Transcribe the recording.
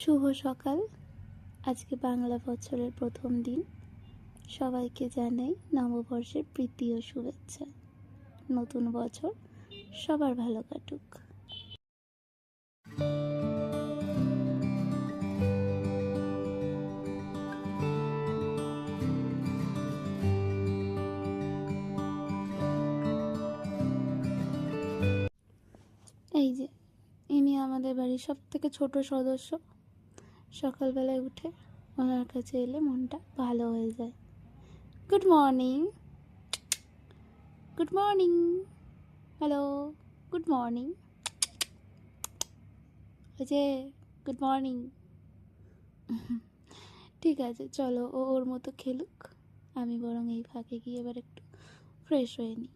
শুভ সকাল। আজকে বাংলা বছরের প্রথম দিন। সবাইকে জানাই নববর্ষের প্রীতি ও শুভেচ্ছা। নতুন বছর সবার ভালো কাটুক। এই যে ইনি আমাদের বাড়ির সব থেকে ছোট সদস্য। সকালবেলায় উঠে ওনার কাছে এলে মনটা ভালো হয়ে যায়। Good morning, good morning, hello, good morning, যে গুড মর্নিং। ঠিক আছে, চলো ও ওর মতো খেলুক, আমি বরং এই ফাঁকে গিয়ে এবার একটু ফ্রেশ হয়ে নিই।